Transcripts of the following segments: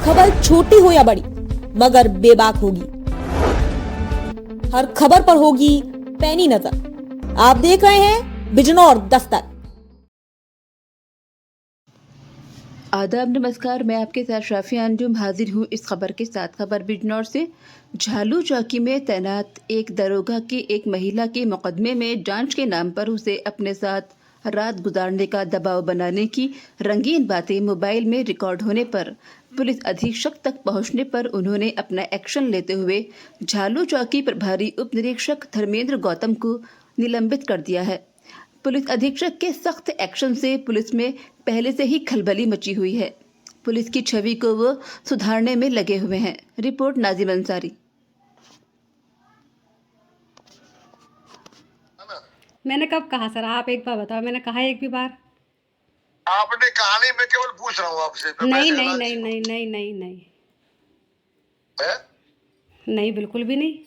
खबर छोटी हो या बड़ी मगर बेबाक होगी। हर खबर पर होगी पैनी नजर। आप देख रहे हैं बिजनौर दस्तक। आदाब, नमस्कार। मैं आपके साथ शाफिया अंजुम हाजिर हूँ इस खबर के साथ। खबर बिजनौर से। झालू चौकी में तैनात एक दरोगा की एक महिला के मुकदमे में जांच के नाम पर उसे अपने साथ रात गुजारने का दबाव बनाने की रंगीन बातें मोबाइल में रिकॉर्ड होने पर पुलिस अधीक्षक तक पहुंचने पर उन्होंने अपना एक्शन लेते हुए झालू चौकी प्रभारी उप निरीक्षक धर्मेंद्र गौतम को निलंबित कर दिया है। पुलिस अधीक्षक के सख्त एक्शन से पुलिस में पहले से ही खलबली मची हुई है। पुलिस की छवि को वो सुधारने में लगे हुए हैं। रिपोर्ट नाजिम अंसारी। मैंने कब कहा सर? आप एक बार बताओ, मैंने कहा एक भी बार? आपने कहा नहीं, मैं केवल पूछ रहा हूँ आपसे। नहीं नहीं नहीं नहीं नहीं नहीं नहीं है? नहीं, बिल्कुल भी नहीं।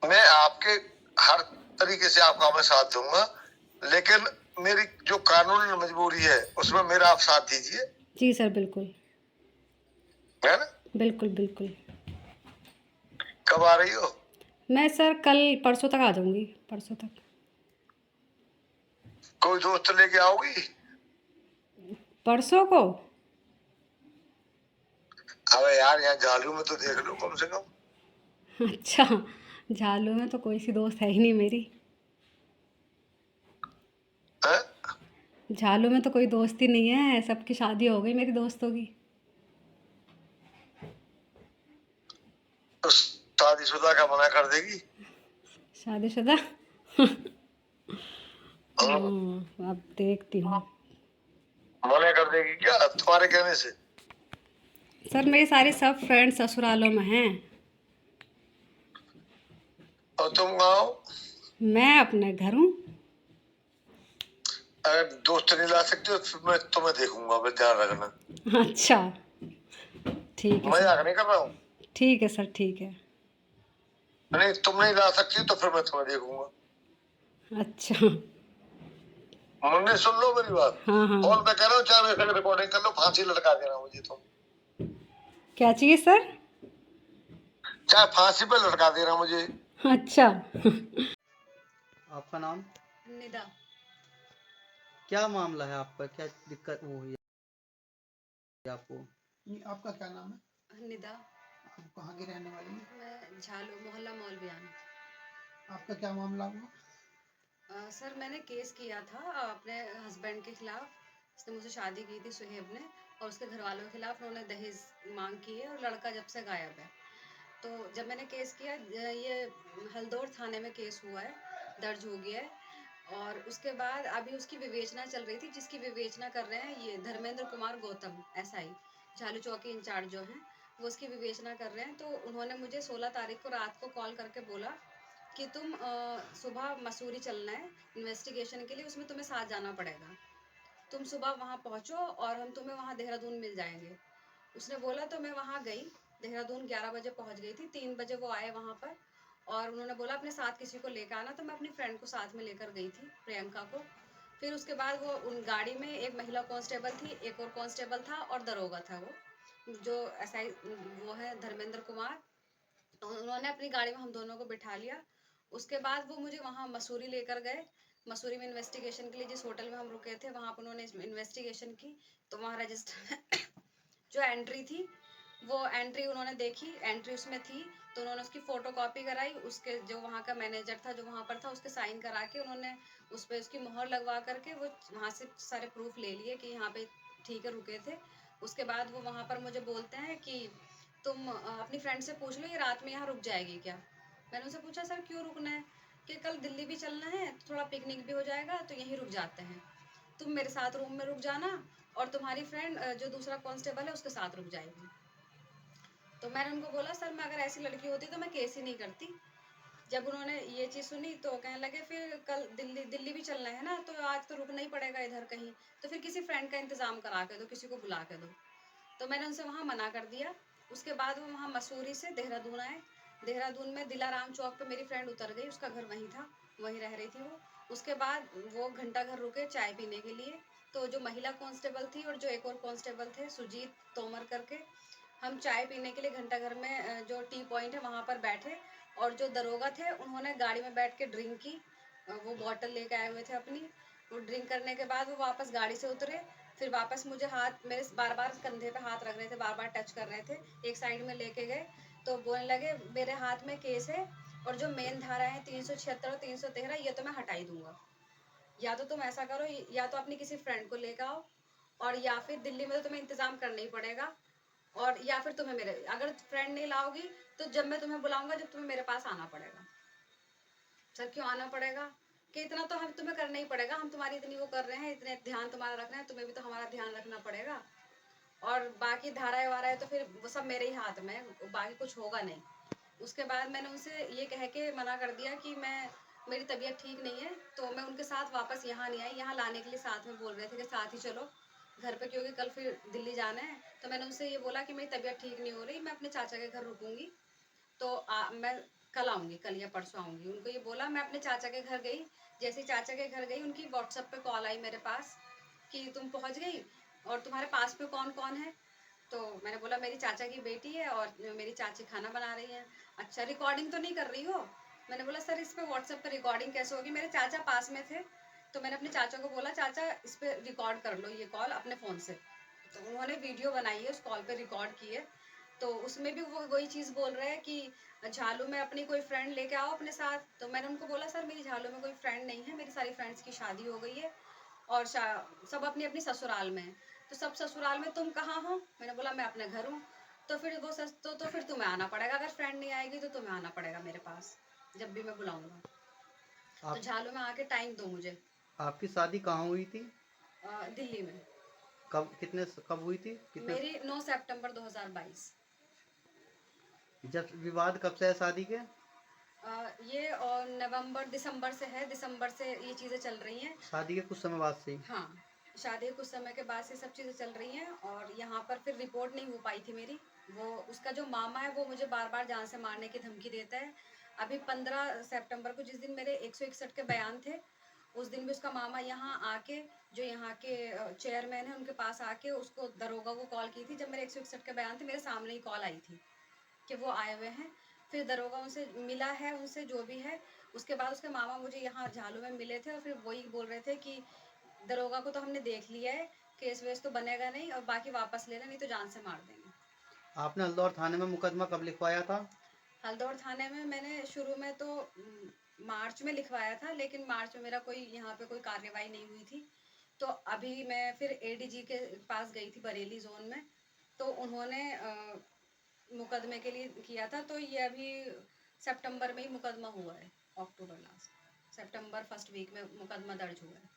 मैं आपके हर तरीके से आपका मैं साथ दूंगा, लेकिन मेरी जो कानूनी मजबूरी है उसमें मेरा आप साथ दीजिए। जी सर, बिल्कुल है ना? बिल्कुल बिल्कुल। कब आ रही हो? मैं सर कल परसों तक आ जाऊंगी, परसों तक। कोई दोस्त लेके आओगी? परसों को? अबे यार, यहाँ झालू में तो देख लो कम से कम। अच्छा, झालू में तो कोई सी दोस्त है ही नहीं मेरी। है? झालू में तो कोई दोस्त ही नहीं है, सबकी शादी हो गई मेरी दोस्तों की। तो शादीशुदा का मना कर देगी? शादीशुदा? अब देखती हूँ। मना कर देगी क्या तुम्हारे कहने से? सर मेरी सारी सब फ्रेंड ससुरालों में हैं। और तुम आओ। मैं अपने घर हूँ। अगर दोस्त नहीं ला सकते हो फिर मैं तुम्हें देखूंगा, मैं ध्यान रखना। अच्छा, ठीक है मजाक सर। नहीं कर रहा हूँ। ठीक है सर, ठीक है। नहीं, तुम नहीं ला सकती तो फिर मैं तुम्हें देखूंगा। अच्छा। मुन्ने सुन लो मेरी बात। हाँ हाँ। फोन पे कह रहा हूँ, चाहे मेरे संग रिकॉर्डिंग कर लो, फांसी लटका देना मुझे तुम। क्या चाहिए सर? चाहे फांसी पे लटका देना मुझे। अच्छा। आपका नाम? निदा। क्या मामला है आपका? क्या दिक्कत वो हुई है आपको? नहीं, आपका क्या नाम है? निदा। आप कहाँ की रहने वाली हैं? मैं झालू मोहल्ला मौलवियान। आपका क्या मामला हुआ? सर मैंने केस किया था अपने हस्बैंड के खिलाफ। उसने मुझसे शादी की थी सुहेब ने, और उसके घर वालों के खिलाफ उन्होंने दहेज मांग की है और लड़का जब से गायब है। तो जब मैंने केस किया, ये हल्दौर थाने में केस हुआ है, दर्ज हो गया है। और उसके बाद अभी उसकी विवेचना चल रही थी, जिसकी विवेचना कर रहे हैं ये धर्मेंद्र कुमार गौतम एसआई, झालू चौकी इंचार्ज जो हैं, वो उसकी विवेचना कर रहे हैं। तो उन्होंने मुझे 16 तारीख को रात को कॉल करके बोला कि तुम सुबह मसूरी चलना है इन्वेस्टिगेशन के लिए, उसमें तुम्हें साथ जाना पड़ेगा। तुम सुबह वहाँ पहुँचो और हम तुम्हें वहाँ देहरादून मिल जाएंगे। उसने बोला तो मैं वहाँ गई। देहरादून 11 बजे पहुँच गई थी। 3 बजे वो आए वहाँ पर, और उन्होंने बोला अपने साथ किसी को लेकर आना। तो मैं अपनी फ्रेंड को साथ में लेकर गई थी, प्रियंका को। फिर उसके बाद वो उन गाड़ी में एक महिला कांस्टेबल थी, एक और कांस्टेबल था और दरोगा था, वो जो एसआई वो है धर्मेंद्र कुमार। तो उन्होंने अपनी गाड़ी में हम दोनों को बिठा लिया। उसके बाद वो मुझे वहाँ मसूरी लेकर गए। मसूरी में इन्वेस्टिगेशन के लिए जिस होटल में हम रुके थे वहाँ पर उन्होंने इन्वेस्टिगेशन की। तो वहाँ रजिस्टर जो एंट्री थी, वो एंट्री उन्होंने देखी, एंट्री उसमें थी। तो उन्होंने उसकी फ़ोटो कॉपी कराई, उसके जो वहाँ का मैनेजर था जो वहाँ पर था उसके साइन करा के उन्होंने उस पर उसकी मोहर लगवा करके वो वहाँ से सारे प्रूफ ले लिए कि यहाँ पे ठीक है, रुके थे। उसके बाद वो वहाँ पर मुझे बोलते हैं कि तुम अपनी फ्रेंड से पूछ लो ये रात में यहाँ रुक जाएगी क्या। मैंने उनसे पूछा सर क्यों रुकना है, कि कल दिल्ली भी चलना है, थोड़ा पिकनिक भी हो जाएगा, तो यहीं रुक जाते हैं। तुम मेरे साथ रूम में रुक जाना और तुम्हारी फ्रेंड जो दूसरा कांस्टेबल है उसके साथ रुक जाएगी। तो मैंने उनको बोला सर मैं अगर ऐसी लड़की होती तो मैं केस ही नहीं करती। जब उन्होंने ये चीज़ सुनी तो कहने लगे फिर कल दिल्ली भी चलना है ना, तो आज तो रुकना ही पड़ेगा इधर कहीं, तो फिर किसी फ्रेंड का इंतज़ाम करा के दो, किसी को बुला के दो। तो मैंने उनसे वहाँ मना कर दिया। उसके बाद वो वहाँ मसूरी से देहरादून आए। देहरादून में दिलाराम चौक पे मेरी फ्रेंड उतर गई, उसका घर वहीं था, वहीं रह रही थी वो। उसके बाद वो घंटा घर रुके चाय पीने के लिए। तो जो महिला कांस्टेबल थी और जो एक और कांस्टेबल थे सुजीत तोमर करके, हम चाय पीने के लिए घंटा घर में जो टी पॉइंट है वहाँ पर बैठे, और जो दरोगा थे उन्होंने गाड़ी में बैठ के ड्रिंक की। वो बॉटल लेके आए हुए थे अपनी। वो ड्रिंक करने के बाद वो वापस गाड़ी से उतरे, फिर वापस मुझे हाथ, मेरे बार बार कंधे पे हाथ रख रहे थे, बार बार टच कर रहे थे, एक साइड में लेके गए तो बोलने लगे मेरे हाथ में केस है और जो मेन धारा है 376 और 313 ये तो मैं हटाई दूंगा, या तो तुम ऐसा करो, या तो अपनी किसी फ्रेंड को लेकर आओ, और या फिर दिल्ली में तो तुम्हें इंतजाम करना ही पड़ेगा, और या फिर तुम्हें मेरे, अगर फ्रेंड नहीं लाओगी तो जब मैं तुम्हें बुलाऊंगा जब तुम्हें मेरे पास आना पड़ेगा। सर क्यों आना पड़ेगा? कि इतना तो हम तुम्हें करना ही पड़ेगा, हम तुम्हारी इतनी वो कर रहे हैं, इतने ध्यान तुम्हारा रख रहे हैं, तुम्हें भी तो हमारा ध्यान रखना पड़ेगा, और बाकी धाराएं वाराएं तो फिर वो सब मेरे ही हाथ में, बाकी कुछ होगा नहीं। उसके बाद मैंने उनसे ये कह के मना कर दिया कि मेरी तबीयत ठीक नहीं है, तो मैं उनके साथ वापस यहाँ नहीं आई। यहाँ लाने के लिए साथ में बोल रहे थे कि साथ ही चलो घर पे, क्योंकि कल फिर दिल्ली जाना है। तो मैंने उनसे ये बोला कि मेरी तबीयत ठीक नहीं हो रही, मैं अपने चाचा के घर रुकूंगी, तो मैं कल आऊँगी, कल या परसों आऊँगी। उनको ये बोला, मैं अपने चाचा के घर गई। जैसे ही चाचा के घर गई उनकी व्हाट्सएप पे कॉल आई मेरे पास कि तुम पहुँच गई और तुम्हारे पास में कौन कौन है। तो मैंने बोला मेरी चाचा की बेटी है और मेरी चाची खाना बना रही है। अच्छा, रिकॉर्डिंग तो नहीं कर रही हो? मैंने बोला सर इस पे व्हाट्सएप पे रिकॉर्डिंग कैसे होगी? मेरे चाचा पास में थे, तो मैंने अपने चाचा को बोला चाचा इस पे रिकॉर्ड कर लो ये कॉल अपने फ़ोन से। तो उन्होंने वीडियो बनाई है, उस कॉल पे रिकॉर्ड की है। तो उसमें भी वो वही चीज़ बोल रहे हैं कि झालू में अपनी कोई फ्रेंड लेके आओ अपने साथ। तो मैंने उनको बोला सर मेरी झालू में कोई फ्रेंड नहीं है, मेरी सारी फ्रेंड्स की शादी हो गई है और सब अपनी अपनी ससुराल में है। तो सब ससुराल में, तुम कहाँ हो? मैंने बोला मैं अपने घर हूँ। तो फिर वो तो फिर तुम्हें आना पड़ेगा, अगर फ्रेंड नहीं आएगी तो तुम्हें आना पड़ेगा मेरे पास जब भी मैं बुलाऊंगा। तो झालू में आके टाइम दो मुझे। आपकी शादी कहाँ हुई थी? दिल्ली में। कब हुई थी? मेरी 9 सितंबर 2022। जब विवाद कब से है शादी के? ये दिसंबर से है, दिसंबर से ये चीज़ें चल रही हैं। शादी के कुछ समय बाद से ही? हाँ, शादी के कुछ समय के बाद से सब चीज़ें चल रही हैं। और यहाँ पर फिर रिपोर्ट नहीं हो पाई थी मेरी। वो उसका जो मामा है वो मुझे बार बार जान से मारने की धमकी देता है। अभी 15 सितंबर को जिस दिन मेरे 161 के बयान थे, उस दिन भी उसका मामा यहाँ आके, जो यहाँ के चेयरमैन है उनके पास आके उसको दरोगा को कॉल की थी। जब मेरे 161 के बयान थे मेरे सामने ही कॉल आई थी कि वो आए हुए हैं। फिर दरोगा उनसे मिला है, उनसे जो भी है। उसके बाद उसके मामा मुझे यहाँ झालू में मिले थे और फिर वही बोल रहे थे कि दरोगा को तो हमने देख लिया है, केस वेस तो बनेगा नहीं और बाकी वापस लेना, नहीं तो जान से मार देंगे। आपने हल्दौर थाने में मुकदमा कब लिखवाया था? हल्दौर थाने में मैंने शुरू में तो मार्च में लिखवाया था, लेकिन मार्च में मेरा कोई यहाँ पे कोई कार्रवाई नहीं हुई थी। तो अभी मैं फिर ADG के पास गई थी बरेली जोन में, तो उन्होंने मुकदमे के लिए किया था। तो ये अभी सितंबर में ही मुकदमा हुआ है, अक्टूबर लास्ट, सितंबर फर्स्ट वीक में मुकदमा दर्ज हुआ है।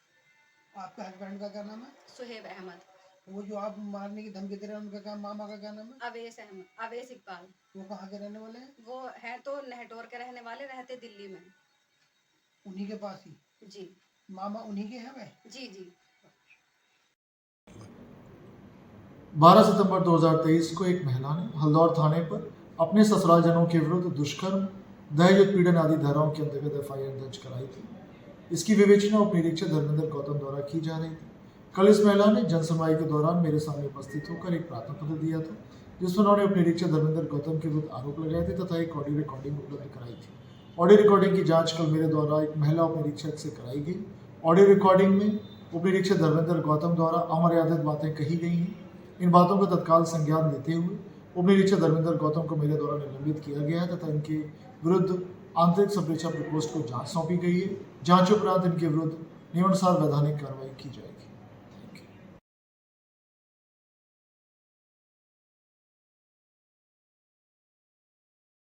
आपका हस्बैंड का क्या नाम है? सुहेब अहमद। वो जो आप मारने की धमकी दे रहे हैं उनका क्या, मामा का क्या नाम है? अवैस इकबाल। वो कहाँ के रहने वाले हैं? वो है तो नेहटोर के रहने वाले, रहते दिल्ली में। उन्हीं के पास ही? जी मामा उन्हीं के हैं वह? जी जी। 12 सितंबर 2023 को एक महिला ने हल्दौर थाने पर अपने ससुरालजनों के विरुद्ध दुष्कर्म, दहेज उत्पीड़न आदि धाराओं के अंतर्गत FIR दर्ज कराई थी। इसकी विवेचना उप निरीक्षक धर्मेंद्र गौतम द्वारा की जा रही थी। कल इस महिला ने जनसुनवाई के दौरान मेरे सामने उपस्थित होकर एक प्रार्थना पत्र दिया था, जिसमें उन्होंने उप निरीक्षक धर्मेंद्र गौतम के विरुद्ध आरोप लगाए थे तथा एक ऑडियो रिकॉर्डिंग उपलब्ध कराई थी। ऑडियो रिकॉर्डिंग की जांच कल मेरे द्वारा एक महिला उप निरीक्षक से कराई गई। ऑडियो रिकॉर्डिंग में उप निरीक्षक धर्मेंद्र गौतम द्वारा अमर्यादित बातें कही गई हैं। इन बातों का तत्काल संज्ञान लेते हुए उप निरीक्षक धर्मेंद्र गौतम को मेरे द्वारा निलंबित किया गया है तथा इनके विरुद्ध आंतरिक संप्रेक्षण प्रकोष्ठ को जांच सौंपी गई है। जांच उपरांत इनके विरुद्ध नियमानुसार वैधानिक कार्रवाई की जाएगी।